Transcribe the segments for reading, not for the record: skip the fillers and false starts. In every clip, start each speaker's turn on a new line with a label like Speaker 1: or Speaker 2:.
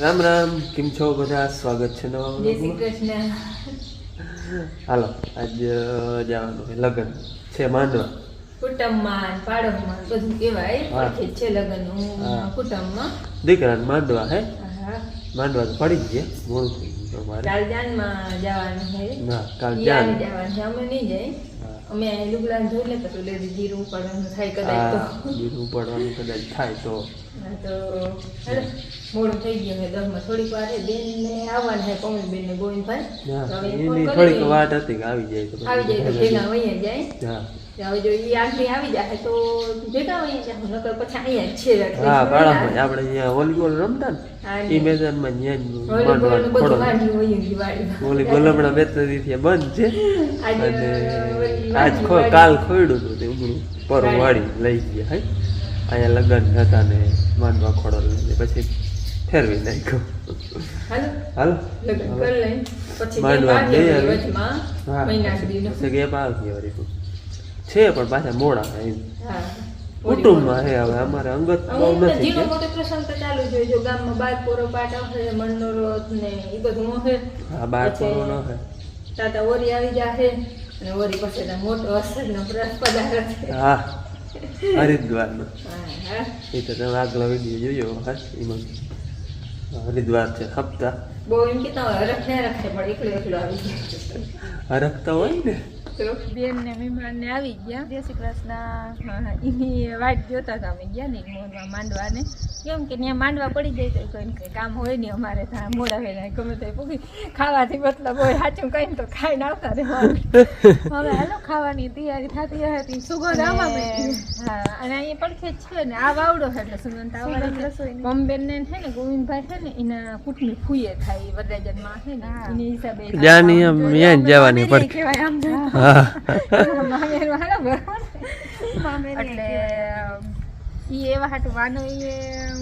Speaker 1: રામ રામ, કેમ છો બધા? સ્વાગત છે નવા
Speaker 2: જય શ્રી કૃષ્ણ.
Speaker 1: હાલો, આજ જવાનું છે લગ્ન છે માંડવા.
Speaker 2: કુટુંબમાં પાડોશમાં બધું કહેવાય પડખે છે લગ્ન કુટુંબમાં
Speaker 1: દીકરાને માંડવા હે.
Speaker 2: હા,
Speaker 1: માંડવા તો પડી જ ગયા, મોડું થઈ ગયું અમારે.
Speaker 2: કાલ જાનમાં જવાનું છે.
Speaker 1: ના, કાલ
Speaker 2: યાર
Speaker 1: જાન.
Speaker 2: જવાનું છે. અમે નહીં જાય.
Speaker 1: હા.
Speaker 2: અમે લુગડા ધોઈ લે પછી લેડી જીરું ઉપાડવાનું થાય કદાચ તો.
Speaker 1: બીજું ઉપાડવાનું કદાચ થાય તો.
Speaker 2: હા, તો હાલો, મોડું થઈ ગયું છે 10 માં થોડીક વાર બેન ને આવવાના છે કોમલબેન ને ગોવિંદભાઈ.
Speaker 1: હા,
Speaker 2: તો હવે
Speaker 1: એની
Speaker 2: ફોન કરી
Speaker 1: થોડીક
Speaker 2: દઈએ.
Speaker 1: વાત હતી કે આવી જાય તો પછી
Speaker 2: આવી જાય તો ભેગા વહી જાય.
Speaker 1: હા
Speaker 2: હવે જો ઈ આગળ આવી જાય તો ભેગા વહી જાય નકર પછી અહીંયા જ છે એટલે
Speaker 1: હા, પાડામાં આપણે અહીંયા વોલીબોલ રમતા ને
Speaker 2: હા,
Speaker 1: એ મેદાનમાં ન્યા જ
Speaker 2: વોલીબોલ
Speaker 1: માંડવા
Speaker 2: ને બધું
Speaker 1: થોડો
Speaker 2: વાંઢી હોય એની વાડીમાં.
Speaker 1: વોલીબોલ હમણાં 2-3 થી બંધ છે.
Speaker 2: આજે
Speaker 1: અને
Speaker 2: વળી
Speaker 1: આજ
Speaker 2: વાડી.
Speaker 1: કાલ ખોયડું હતું તે ઉગડું પર વાડી લઈ ગયા હે. અહીંયા લગ્ન હતા ને માંડવા ખોડો લઈને પછી ફેરવી નાખ્યો.
Speaker 2: હાલો
Speaker 1: હાલો
Speaker 2: લગ્ન કરી લઈ પછી
Speaker 1: માંડવા
Speaker 2: બે
Speaker 1: જઈ
Speaker 2: વાગ્યા
Speaker 1: આવી.
Speaker 2: વચમાં
Speaker 1: હા
Speaker 2: મહિના સુધીનો.
Speaker 1: પછી ગેપ આવી વળી છે પણ પાછા મોડા એમ
Speaker 2: હા,
Speaker 1: કુટુંબમાં હે. હવે અમારે અંગત બહુ
Speaker 2: અમુક તો
Speaker 1: નથી
Speaker 2: ઝીણો
Speaker 1: કે.
Speaker 2: મોટો પ્રસંગ તો ચાલુ જ હોય. જો ગામમાં બાર પોરો પાટ આવશે મણનો રોટ ને એ બધું હશે.
Speaker 1: હા, બાર
Speaker 2: પછી
Speaker 1: પરો ન હે.
Speaker 2: તાતા ઓરી આવી જાશે અને ઓરી પછી તો મોટો અસરનો પદાર્થ છે.
Speaker 1: હા, હરિદ્વારનો.
Speaker 2: હા,
Speaker 1: એ તો તમે આગલો વિડીયો જોયો હા એમાં હરિદ્વાર છે હપ્તા
Speaker 2: બહુ એમ કેતા હોય હરખ ને રખે પણ એકલો એકલો આવી જાય.
Speaker 1: હરખતા હોય ને.
Speaker 2: તો બેન ને મહેમાન ને આવી ગયા. જય શ્રી કૃષ્ણ. એની વાટ જોતા હતા અમે ગયા ને મોરવા માંડવાને. કેમ કે ત્યાં માંડવા પડી જાય તો કોઈ ને કઈ કામ હોય નહીં અમારે ત્યાં મોડા વેલા ગમે તે પૂગી ખાવાથી મતલબ હોય સાચું કઈ તો ખાઈને આવતા રહેવાનું. હવે હાલો ખાવાની તૈયારી થતી હતી. સુગંધ આવવા માંડી. હા, અને અહીંયા પડખે જ છે ને આ વાવડો છે એટલે સુગંધ આવવાની રસોઈ. મમ્મી ને છે ને ગોવિંદભાઈ છે ને એના કુટની ફૂઈએ થાય વરરાજનમાં છે ને એની હિસાબે
Speaker 1: જ્યાંની આમ ત્યાં જ જવાની પડે.
Speaker 2: કહેવાય આમ તો.
Speaker 1: હા
Speaker 2: મામેરું હાલો બરોબર. એટલે ઈ એવા હાટું વાનો એ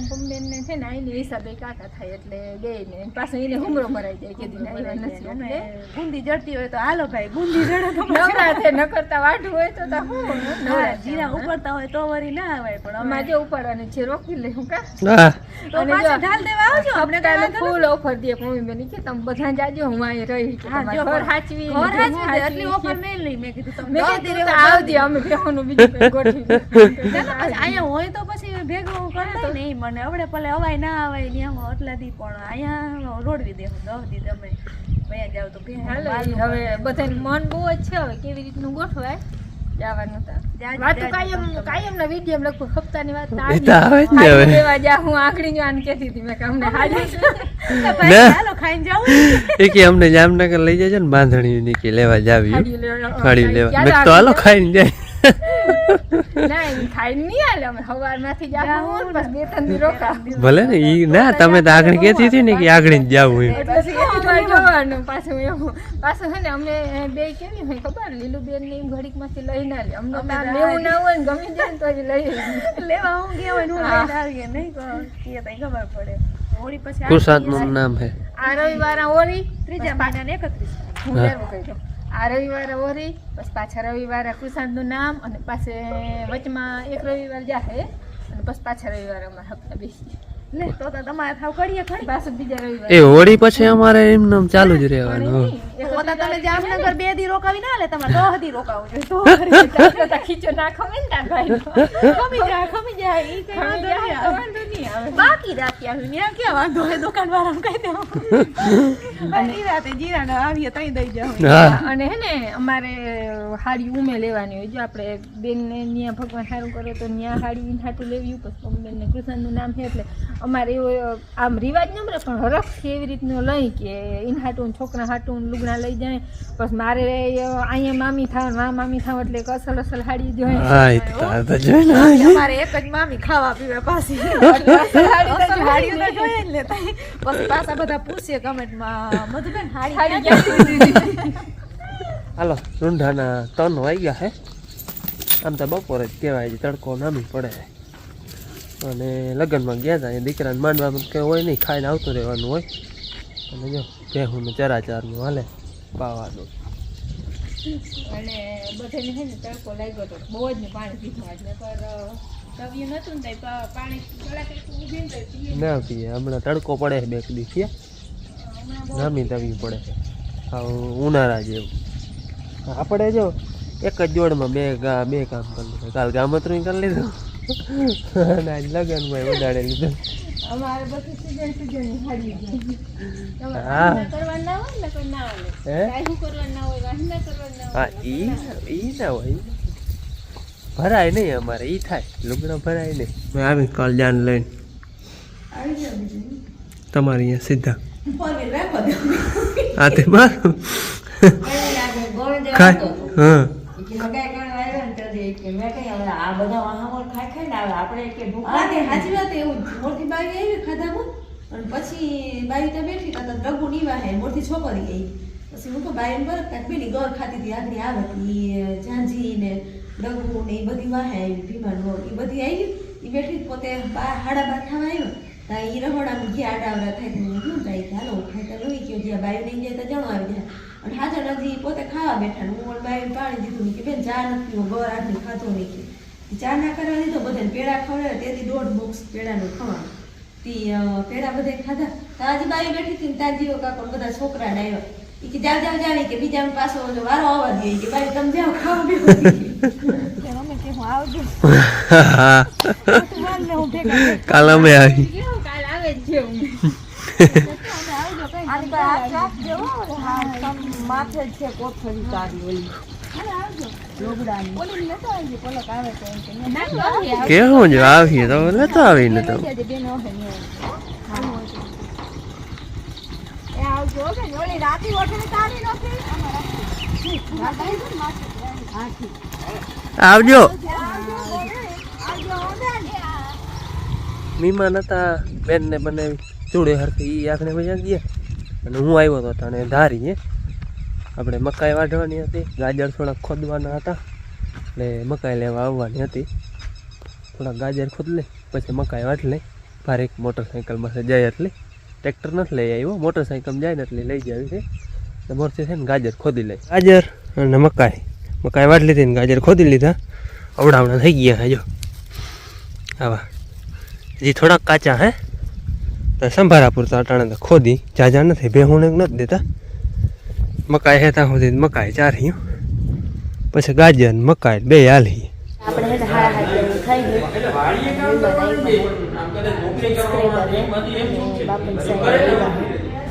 Speaker 2: પંબેન ને છે ને આની હિસાબે કાકા થાય એટલે ગઈ ને પાછું એને હુમરો મરાઈ જાય કે દિન આવ્યા નથી એટલે
Speaker 3: બુંદી જડતી હોય તો હાલો ભાઈ બુંદી જડે તો
Speaker 2: નવરા છે નકરતા વાઢું હોય તો હું
Speaker 3: નવરા જીરા ઉપડતા હોય તો વરી ના આવે પણ
Speaker 2: અમારે જે ઉપાડવાની છે રોકી લે હું કા
Speaker 1: હા
Speaker 3: તો પાછા ઢાલ દેવા આવજો આપણે
Speaker 2: આપણે ફૂલ ઓફર દે મમ્મી બેન કે તમે બધા જાજો હું અહીં રહી કે
Speaker 3: હા, જો
Speaker 2: ઘર હાચવી
Speaker 3: ઘર હાચવી દે, એટલી ઓફર મેં લઈ મેં કીધું તમે
Speaker 2: મેં
Speaker 3: દસ
Speaker 2: કીધું
Speaker 3: દી
Speaker 2: તો
Speaker 3: રહેવા
Speaker 2: આવજે અમે બેહોનું બીજું કંઈ ગોઠવી
Speaker 3: ના, ના, પછી અહીંયા હોય તો પછી ભેગું કરતા નહીં મને આવડે ભલે અવાય ના અવાય ત્યાં એટલા દી પણ અહીંયા રોડવી દે હું 10 દી તમે વયા જાવ તો
Speaker 2: હાલો ઈ હવે બધાને મન બહુ જ છે હવે કેવી રીતનું ગોઠવાય જવાનું વાતો કાયમના વિડીયો લખું હપ્તાની વાત
Speaker 1: એ તો આવે જ ને હવે.
Speaker 2: લેવા જા હું આંકડી જો આને કહેતી હતી મેં કે અમને હાડી
Speaker 3: ભાઈ હાલો ખાઈને જાવ
Speaker 1: એ કે અમને જામનગર લઈ જજો ને બાંધણી ની કે લેવા જાવી
Speaker 2: હાડી લેવા
Speaker 1: ખાડી લેવા મેં તો હાલો ખાઈને જાય.
Speaker 2: ના એમ ખાઈ નહીં હાલે અમે સવારમાંથી જાવું બસ 2-3 દી રોકા
Speaker 1: ભલે ને ઈ ના તમે તો આગળ કહેતી હતી ને કે આગળ જ જાવું એમ.
Speaker 2: પછી એટલી વાર જોવાનું પાછું એવું પાછું છે ને અમને બે કેવી હોય ખબર લીલુબેન ને ઘડીક માંથી લઈ ના લે અમને તો આમ લેવું ના હોય ને ગમી જાય ને તો જ લઈ
Speaker 3: લેવા હું ગયા હોય ને હું લઈને આવીએ નહીં કે તઈ ખબર પડે હોળી પછી
Speaker 1: કુરસાદ નું નામ હે.
Speaker 2: આ રવિવારે ઓરી
Speaker 3: ત્રીજા મહિનાને 31
Speaker 2: હું લેવું કહી દઉં આ રવિવારે ઓરી પછી પાછા રવિવારે કૃષાંતનું નામ અને પાસે વચમાં એક રવિવાર જાહે અને પછી પાછા રવિવારે અમારે હપ્તા બેસી
Speaker 3: લે તો તમારે થાવ કરીએ ખરી
Speaker 2: પાછું બીજા રવિવારે
Speaker 1: એ હોળી પછી અમારે એમ નામ ચાલુ જ રહેવાનું.
Speaker 3: તો તમે જામનગર 2 દી રોકાવી ના લે તમારે 10 દી રોકાવું જોઈએ તો
Speaker 2: ખીચો નાખો ને તાર ભાઈ
Speaker 3: ખમી જાય ઈ કઈ વાંધો નહીં આવે બાકી રાખ્યા હું ત્યાં ક્યાં વાંધો હોય દુકાનવાળાને કહી દઉં અને રાતે જીરાના આવીએ તઈ દઈ જાવ
Speaker 1: હા
Speaker 2: અને હે ને અમારે હાડી ઉમે લેવાની હોય જો આપણે બેનને ન્યા ભગવાન સારું કરે તો ન્યા હાડી હાટું લેવી પછી બેનને કૃષ્ણનું નામ છે એટલે અમારે એવો આમ રિવાજ ન મળે પણ હરખથી એવી રીતનું લઈ કે ઇન હાટું છોકરા હાટું લુગડા લઈ જાય પછી મારે અહીંયા મામી થાવ મામી થાવ એટલે એક અસલ અસલ હાડી જોઈએ
Speaker 1: હા એ તો તાર તો જોઈ ને.
Speaker 3: અમારે એક જ મામી ખાવા પીવા પાછી અસલ હાડીઓ તો જોઈએ જ લેતા પછી પાછા બધા પૂછીએ કમેન્ટમાં મધુબેન હાડી ક્યાં
Speaker 1: હાલો રૂંઢાના 3 વાગ્યા હે. આમ તો બપોરે જ કહેવાય છે તડકો નામી પડે અને લગ્નમાં ગયા હતા એ દીકરાને માંડવામાં કંઈ હોય નહીં ખાઈને આવતું રહેવાનું હોય અને જો ભેહુંનું ચરાચારનું હાલે પાવાનું.
Speaker 2: અને બધાને છે ને તડકો લાગ્યો તો બહુ જ ને પાણી પીધું એટલે પર તવ્યું નતું ને પાણી કલાક
Speaker 1: ના પીએ હમણાં તડકો પડે છે 2 દિવસ નામી તવી પડે ઉનાળા જેવું આપણે જો એક જ જોડમાં બે કામ કરી લીધું કાલ ગામતરું કરી લીધું અને આજ લગ્નમાં વધારે લીધું
Speaker 2: અમારે બધું સીઝન હારી જાય
Speaker 1: હા
Speaker 2: કરવાના હોય ને કોઈ ના આવે
Speaker 1: હે
Speaker 2: કાઈ કરવાના હોય વાહના કરવાના
Speaker 1: હા ઈ ના હોય ભરાય નહીં અમારે ઈ થાય લુગડા ભરાય નહીં મેં આવી કાલ જાન લઈને તમારી અહીંયા સીધા હા તે મારું ખાય હા
Speaker 3: પછી બાઈ ત્યાં બેઠી હતા રઘુ નીવા હે મોટી છોકરી ગઈ પછી હું તો બાઈ બરફ કાંઈક પેલી ગોર ખાતી હતી આગળ આવે ઝાંઝી ને રઘુ ને એ બધી વાહે આવી ભીમાનો એ બધી આવી એ બેઠી પોતે 12:30 ખાવા આવ્યો ત્યાં એ રહોડામાં ગયા આડાવડા થાય તો શું થાય કે હાલો ખાઈ તો લોહી ગયો જ્યાં બાઈ નહીં જાય તો જમવા આવી જાય અને હાજર હજી પોતે ખાવા બેઠા હું પણ બાઈ પાણી દીધું નહીં કે બેન ચા નથી પીવો ગોર આટલી ખાતો નહીં કે ચા ના કરવા દીધો બધાને પેડા ખવડાવે તેથી 1.5 બોક્સ પેડાનું ખવાનું તી પેડા બધે ખાધા તાજી બાઈ બેઠી હતી તાજીઓ કાકો બધા છોકરા ને આવ્યા ઈ કે જાવ કે બીજા પાછો વારો આવવા દે કે બાઈ તમે જાઓ ખાવા બેહો અમે કે હું આવજો
Speaker 1: કાલ અમે આવી
Speaker 2: કાલ આવે જ છે
Speaker 3: માથે છે કોથળી તારી ઓલી
Speaker 1: કેવું જો આવીએ તો લેતો આવીને તો આવજો મીમાન હતા બેન ને બનાવી ચૂડે હરખી ઈ આખને મજા ગયા અને હું આવ્યો હતો તને ધારી આપણે મકાઈ વાઢવાની હતી ગાજર થોડાક ખોદવાના હતા એટલે મકાઈ લેવા આવવાની હતી થોડાક ગાજર ખોદ લે પછી મકાઈ વાઢ લે ભારે એક મોટરસાઇકલમાં જાય એટલે ટ્રેક્ટર નથી લઈ આવ્યો મોટરસાઇકલ જાય ને એટલે લઈ જાવી છે તો મોરથી છે ને ગાજર ખોદી લે ગાજર અને મકાઈ વાઢ લીધી ને ગાજર ખોદી લીધા અવડાવડા થઈ ગયા જો આવા હજી થોડાક કાચા હે તો સંભારા પૂરતા અટાણે તો ખોદી જાજા નથી બેહુને નથી દેતા મકાઈ હેતા સુધી મકાઈ ચારી પછી ગાજર મકાઈ બે હાલી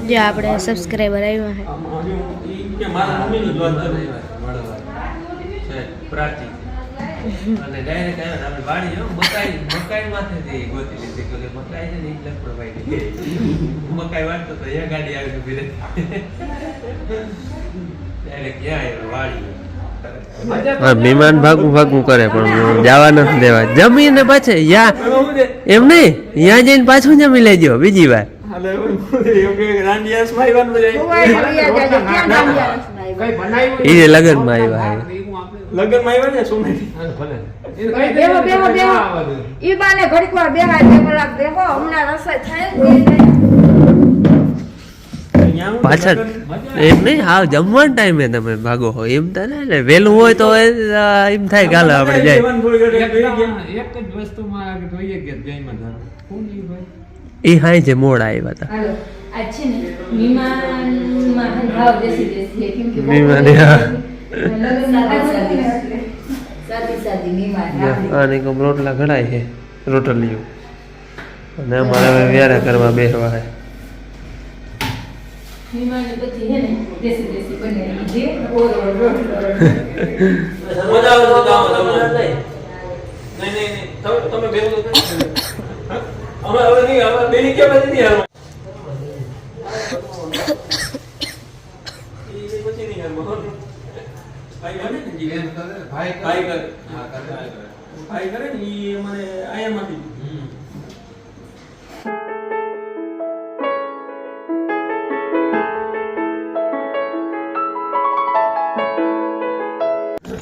Speaker 4: જે આપણે સબસ્ક્રાઈબર આવ્યા
Speaker 1: છે અને ડાયરેક્ટ આવ્યો આપણે વાડી જો મકાઈ માંથી ગોતી લીધી કે મકાઈ છે ને એટલે પ્રોવાઈડ મકાઈ વાળતો તો એ ગાડી આવી ઉભી રહી ડાયરેક્ટ ક્યાં આવ્યો વાડી મહેમાન ભાગું કરે પણ જવા નથી દેવા જમીને પાછે યા એમ નહીં ત્યાં જઈને પાછું જમી લેજો બીજી વાર એ લગનમાં આવ્યા પાછળ એમ નહીં હા જમવાના ટાઈમે તમે ભાગો હો એમ તો ને વહેલું હોય તો એમ થાય કે હાલો આપણે જાય એ હાઈ છે મોડા આવ્યા હતા આને કમ રોટલા ઘડાય છે રોટલીઓ અને અમારે હવે વ્યારા કરવા બેસવા હે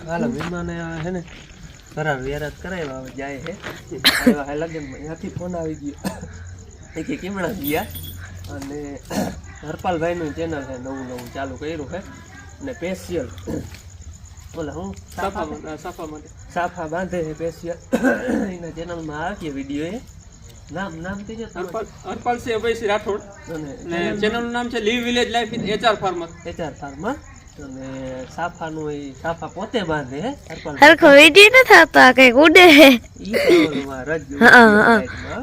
Speaker 1: હાલો વિમાને હે ને કરાર વ્યારાત કરાવ્યા હવે જાય હે આવ્યા હે લગનમાં ત્યાંથી ફોન આવી ગયો એ કે કેમણા ગયા અને હરપાલભાઈનું ચેનલ છે નવું ચાલુ કર્યું છે અને સ્પેશિયલ ઓલા હું સાફા બાંધે છે સ્પેશિયલ એના ચેનલમાં આવીએ વિડીયો એ નામ કીજો તમારું.
Speaker 5: હરપાલસિંહ અભયસિંહ રાઠોડ
Speaker 1: અને
Speaker 5: અને ચેનલનું નામ છે live village life with HR farmer.
Speaker 1: HR farmer અને સાફાનું એ સાફા પોતે બાંધે હે હરપાલ.
Speaker 4: હરખો વિડીયો ન થતો આ કઈક ઉડે હે
Speaker 1: ઈ તો ઓલું રજ
Speaker 4: હા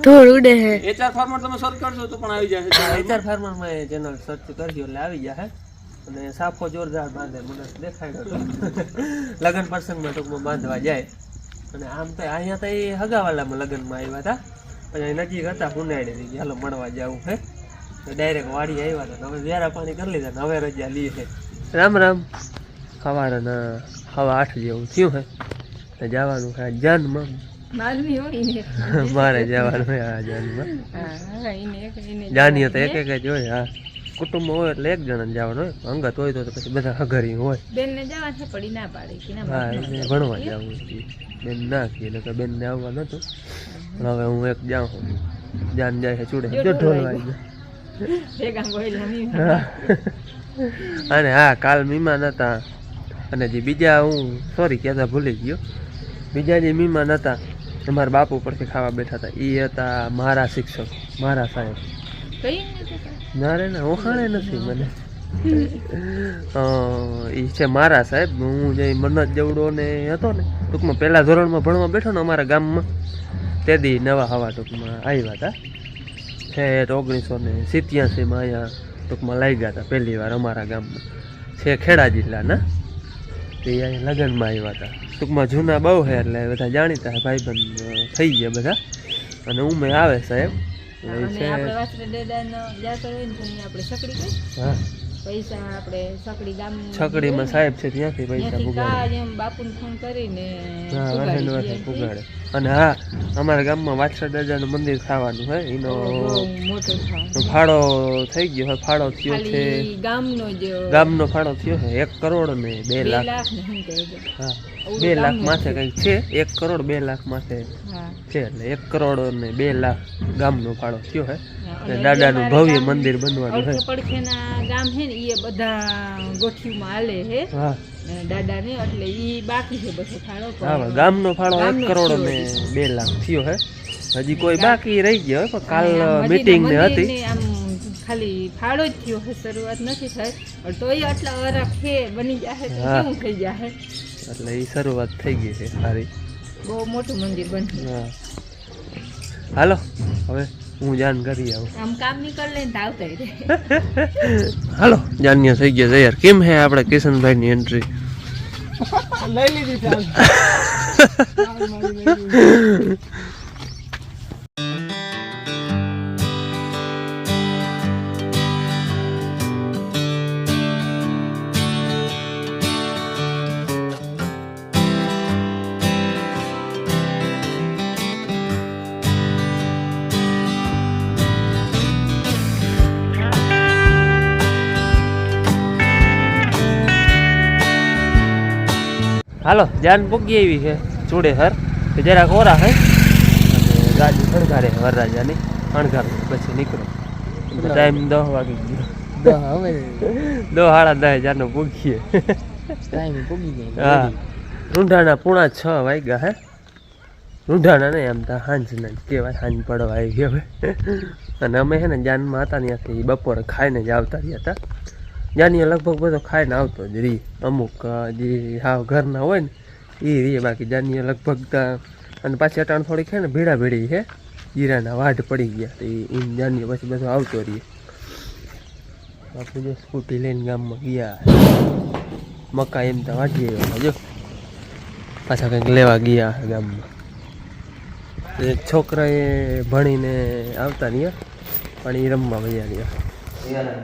Speaker 4: ધોળ ઉડે હે
Speaker 5: HR ફાર્મર તમે સર્ચ કરશો તો પણ આવી જશે.
Speaker 1: HR ફાર્મર માં એ ચેનલ સર્ચ કરજો એટલે આવી જાય અને સાફો જોરદાર બાંધે મને દેખાડ્યો તો લગન પ્રસંગમાં ટૂંકમાં બાંધવા જાય અને આમ તો અહીંયા તો એ હગાવાલામાં લગ્નમાં આવ્યા હતા પછી અહીં નજીક હતા હુનાડેથી હાલો મળવા જવું હે તો ડાયરેક્ટ વાડી આવ્યા હતા હવે વેરા પાણી કરી લીધા ને હવે રજા લઈએ છે. રામ રામ. સવારના 8:30 જેવું થયું હે તો જવાનું છે જાનમાં.
Speaker 2: માલવી હોય ને
Speaker 1: મારે જવાનું હોય આ જાનમાં.
Speaker 2: હા એને
Speaker 1: જાનીએ તો એક જ હોય. હા કુટુંબ હોય એટલે એક જણા જવાનું હોય અંગત હોય તો પછી બધા હગરી હોય.
Speaker 2: બેન ને જવા છે પડી ના પાડી કે ના
Speaker 1: હા એને ભણવા જવું છે બેન ના કહે એટલે કે બેન ને આવવા નતું પણ હવે હું એક જાઉં છું. જાન જાય છે ચૂડે જો ઢોલવા આવી
Speaker 2: ભેગા બોલ્યા નહીં
Speaker 1: ગયા. અને હા કાલ મહેમાન હતા અને જે બીજા હું સોરી કહેતા ભૂલી ગયો બીજા જે મહેમાન હતા અમારા બાપુ પરથી ખાવા બેઠા હતા એ હતા મારા શિક્ષક મારા સાહેબ.
Speaker 2: કઈ
Speaker 1: ના રે ના ઓળખાણે નથી મને. એ છે મારા સાહેબ. હું જે મનોજ જવડો ને હતો ને ટૂંકમાં પહેલા ધોરણમાં ભણવા બેઠો ને અમારા ગામમાં તે દી નવા હવા ટૂંકમાં આવ્યા હતા. છે 1987માં અહીંયા ટૂંકમાં લાગ્યા હતા પહેલી વાર અમારા ગામમાં. છે ખેડા જિલ્લાના તે અહીંયા લગ્નમાં આવ્યા હતા. ટૂંકમાં જૂના બહુ છે એટલે બધા જાણીતા છે ભાઈબંધ થઈ ગયા બધા અને ઉમે આવે સાહેબ.
Speaker 2: અને આપણે વાસરે ડેડાનો જાતો હોય ને તો આપણે સકડી કઈ
Speaker 1: હા
Speaker 2: પૈસા આપણે સકડી ગામ
Speaker 1: છકડીમાં સાહેબ છે ત્યાંથી પૈસા
Speaker 2: ત્યાંથી
Speaker 1: પુગાડે.
Speaker 2: કાજ એમ બાપુને ફોન કરીને
Speaker 1: હા
Speaker 2: પુગાડી
Speaker 1: વાસણ
Speaker 2: દઈએ.
Speaker 1: પુગાડે. અને હા અમારા ગામમાં વાછરા દાદાનું મંદિર ખાવાનું છે એનો
Speaker 2: બહુ મોટો થાય
Speaker 1: ફાળો થઈ ગયો છે. ફાળો થયો છે
Speaker 2: ખાલી ગામનો જ
Speaker 1: ગામનો ફાળો થયો છે 1 કરોડ ને 2 લાખ.
Speaker 2: 2 લાખ ને શું કહે છે
Speaker 1: હા 2 લાખ માથે કંઈક છે. 1 કરોડ 2 લાખ માથે
Speaker 2: હા
Speaker 1: છે એટલે 1 કરોડ ને 2 લાખ ગામનો ફાળો થયો છે.
Speaker 2: અને
Speaker 1: અને દાદાનું
Speaker 2: જે
Speaker 1: ભવ્ય
Speaker 2: મારા
Speaker 1: મંદિર બનવાનું છે.
Speaker 2: અડખે પડખેના ગામ છે ને એ બધા ગોઠવીમાં હાલે છે
Speaker 1: હા
Speaker 2: દાદા ને એટલે ઈ બાકી છે બધો ફાળો
Speaker 1: હા ગામનો ફાળો 1
Speaker 2: ગામનો
Speaker 1: કરોડ
Speaker 2: થયો
Speaker 1: ને
Speaker 2: છે.
Speaker 1: 2 લાખ થયો છે. હજી કોઈ બાકી રહી ગયો હોય પણ કાલ
Speaker 2: અને
Speaker 1: મીટિંગ ને
Speaker 2: મંદિરને
Speaker 1: હતી.
Speaker 2: આમ ખાલી ફાળો જ થયો છે શરૂઆત નથી થઈ પણ તોય આટલા વરખ છે બની જાય તો
Speaker 1: હા.
Speaker 2: કેવું થઈ જાય
Speaker 1: એટલે એ શરૂઆત થઈ ગઈ છે સારી.
Speaker 2: બહુ મોટું મંદિર બન્યું
Speaker 1: હા હાલો હવે હું જાન કરી આવું.
Speaker 2: આમ કામ નીકળ લે ને તો આવતા રહે
Speaker 1: હાલો જાન્ય થઈ ગયા તૈયાર. કેમ હે આપણે કિશનભાઈ ની એન્ટ્રી?
Speaker 5: લઈ લીધી ચાલ.
Speaker 1: હાલો જાન પૂગી આવી છે ચૂડેસર કે જરાક ઓરા હે અને ગાડી અણઘારે વરરાજાની અણઘાર પછી નીકળો. ટાઈમ 10 વાગી ગયો.
Speaker 5: હવે
Speaker 1: 10:30 જાનો પૂગીએ.
Speaker 5: ટાઈમ પૂગી ગયો.
Speaker 1: હા રૂંઢાના 6:30 વાગ્યા હે. રૂંઢાના નહીં આમ તો સાંજના જ કહેવાય. સાંજ પડવા આવી ગયો હવે. અને અમે છે ને જાનમાં હતા ત્યાંથી બપોરે ખાઈને જ આવતા રહ્યા હતા. જાનીએ લગભગ બધો ખાઈને આવતો જ રહી. અમુક જે હાવ ઘરના હોય ને એ રહી. બાકી જાનીએ લગભગ અને પાછી અટાણ થોડીક છે ને ભીડા ભીડી છે જીરાના વાઢ પડી ગયા તો એ જાનીએ પછી બધો આવતો રહીએ. આપણે જો સ્કૂટી લઈને ગામમાં ગયા મકા એમ તો વાઢી આવ્યા જો પાછા કંઈક લેવા ગયા ગામમાં. એક છોકરાએ ભણીને આવતા રહ્યા પણ એ રમવા ગયા રહ્યા.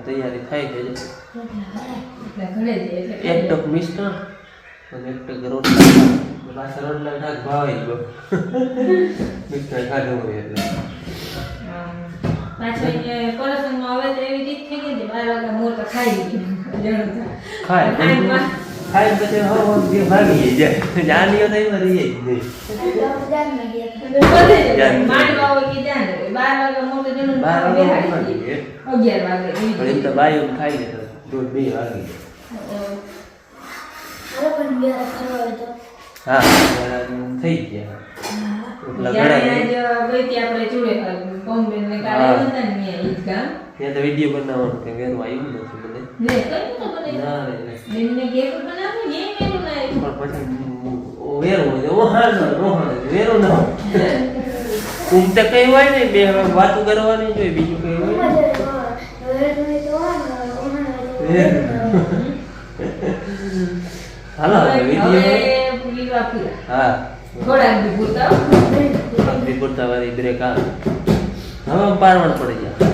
Speaker 1: તૈયારી થાય છે.
Speaker 2: ઘરે
Speaker 1: એક ટક મિષ્ટાન અને એક ટક રોટલા. પાછા રોટલા ઠાક ભાવે ગયો મિષ્ટાન ખાધું હોય એટલે.
Speaker 2: પાછળ પરસંગમાં આવે તો એવી રીત થઈ ગઈ ને 12 વાગ્યા મોર તો ખાઈ ગયું
Speaker 1: ખાય ખાય પછી હવે ભાગી જાય. જાનીઓ તો એમાં રહી જ નહીં.
Speaker 2: માંડવા હોય કે ત્યાં 12 વાગ્યા મોર તો જણું
Speaker 1: 12
Speaker 2: બેહાડી
Speaker 1: વાગે
Speaker 2: 11 વાગે
Speaker 1: પણ એમ તો બાયું ખાઈ લે તો 2 વાગી હા થઈ ગયા એટલે
Speaker 2: ત્યાં
Speaker 1: ઘણા
Speaker 2: જ ગઈ હતી આપણે જોડે બોમ્બે ને કાલે
Speaker 1: હા.
Speaker 2: હતા ને ત્યાં ઈ જ ગામ.
Speaker 1: ત્યાં તો વિડીયો બનાવવાનો કે વેરું આવ્યું નથી મને
Speaker 2: ને કઈ તો મને
Speaker 1: ના રે
Speaker 2: બેનને ઘેર બનાવ્યું ને એ મેલું ના આવ્યું.
Speaker 1: પણ પછી વેરું હોય તો વેરું ના હોય ઉમતે કઈ હોય ને બે વાતો કરવાની જોઈએ બીજું કઈ હોય હાલો વિડીયો
Speaker 2: હવે પૂરી પૂરા
Speaker 1: હા
Speaker 2: થોડાક બી પૂરતા હો.
Speaker 1: આપણી પૂરતા વાળી બ્રેક આવે હવે પારવણ પડી જાય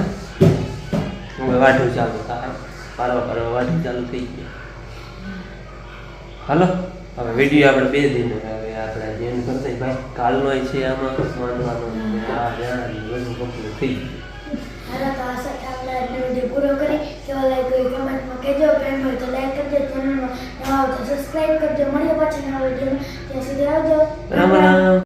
Speaker 1: હવે વાઢું ચાલુ થાય પારવા વાઢું ચાલુ થઈ ગયું હાલો હવે વિડીયો આપણે બે દિન હવે આપણે જેમ કરતા ભાઈ કાલનો છે આમાં માનવાનો આ જાણ બધું કમ્પ્લીટ થઈ ગયું
Speaker 4: હાલો તો આ સાથે આપણે આજનો વિડીયો પૂરો કરી કેવો લાગ્યો કમેન્ટમાં કહેજો ફ્રેન્ડ હોય તો લાઈક કરજો ચેનલમાં નવા હોય તો સબસ્ક્રાઇબ કરજો મળીએ પાછા નવા વિડીયોમાં ત્યાં સુધી આવજો
Speaker 1: રામ રામ